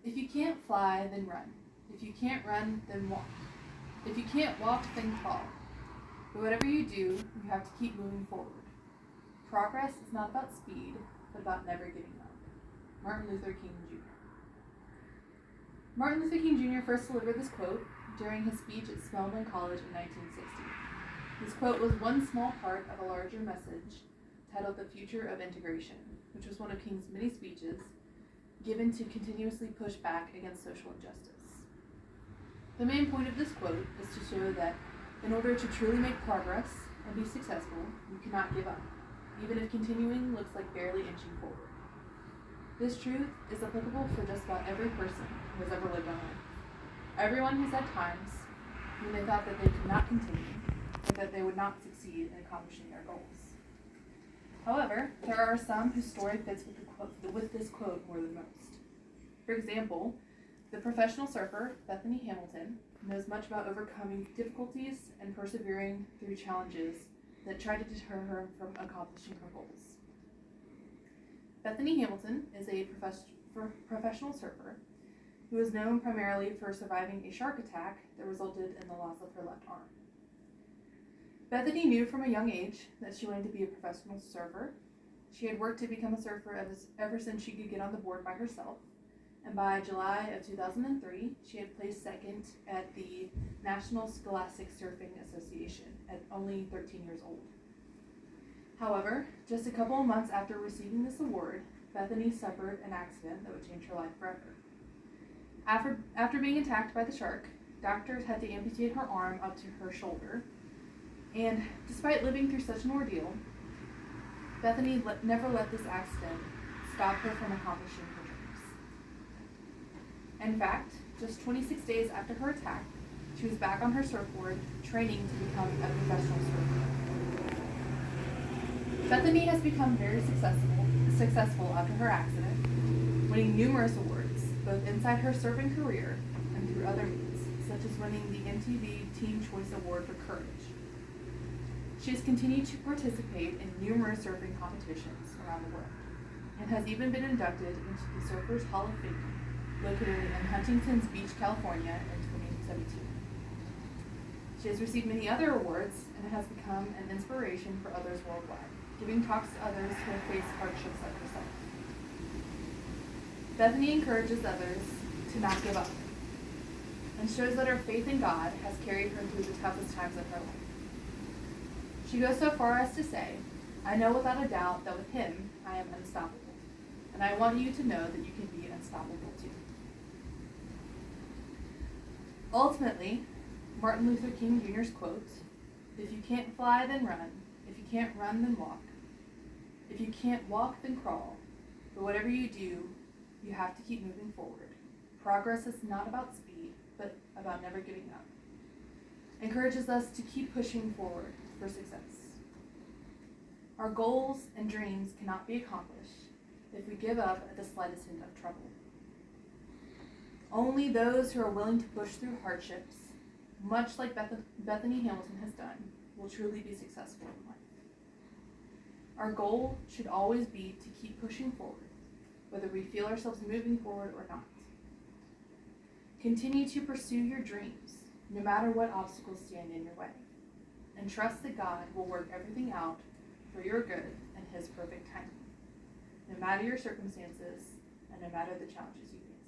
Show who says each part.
Speaker 1: If you can't fly, then run. If you can't run, then walk. If you can't walk, then crawl. But whatever you do, you have to keep moving forward. Progress is not about speed, but about never giving up. Martin Luther King Jr. Martin Luther King Jr. first delivered this quote during his speech at Spelman College in 1960. This quote was one small part of a larger message titled The Future of Integration, which was one of King's many speeches given to continuously push back against social injustice. The main point of this quote is to show that in order to truly make progress and be successful, you cannot give up, even if continuing looks like barely inching forward. This truth is applicable for just about every person who has ever lived on earth. Everyone has had times when they thought that they could not continue, or that they would not succeed in accomplishing their goals. However, there are some whose story fits with this quote more than most. For example, the professional surfer, Bethany Hamilton, knows much about overcoming difficulties and persevering through challenges that try to deter her from accomplishing her goals. Bethany Hamilton is a professional surfer who is known primarily for surviving a shark attack that resulted in the loss of her left arm. Bethany knew from a young age that she wanted to be a professional surfer. She had worked to become a surfer ever since she could get on the board by herself, and by July of 2003, she had placed second at the National Scholastic Surfing Association at only 13 years old. However, just a couple of months after receiving this award, Bethany suffered an accident that would change her life forever. After being attacked by the shark, doctors had to amputate her arm up to her shoulder, and despite living through such an ordeal, Bethany never let this accident stop her from accomplishing her dreams. In fact, just 26 days after her attack, she was back on her surfboard, training to become a professional surfer. Bethany has become very successful after her accident, winning numerous awards, both inside her surfing career and through other means, such as winning the MTV Teen Choice Award for Courage. She has continued to participate in numerous surfing competitions around the world, and has even been inducted into the Surfers Hall of Fame, located in Huntington Beach, California in 2017. She has received many other awards and has become an inspiration for others worldwide, giving talks to others who have faced hardships like herself. Bethany encourages others to not give up, and shows that her faith in God has carried her through the toughest times of her life. She goes so far as to say, "I know without a doubt that with Him I am unstoppable, and I want you to know that you can be unstoppable too." Ultimately, Martin Luther King Jr.'s quote, "If you can't fly, then run. If you can't run, then walk. If you can't walk, then crawl. But whatever you do, you have to keep moving forward. Progress is not about speed, but about never giving up," encourages us to keep pushing forward for success. Our goals and dreams cannot be accomplished if we give up at the slightest hint of trouble. Only those who are willing to push through hardships, much like Bethany Hamilton has done, will truly be successful in life. Our goal should always be to keep pushing forward, whether we feel ourselves moving forward or not. Continue to pursue your dreams, no matter what obstacles stand in your way, and trust that God will work everything out for your good and His perfect timing, no matter your circumstances and no matter the challenges you face.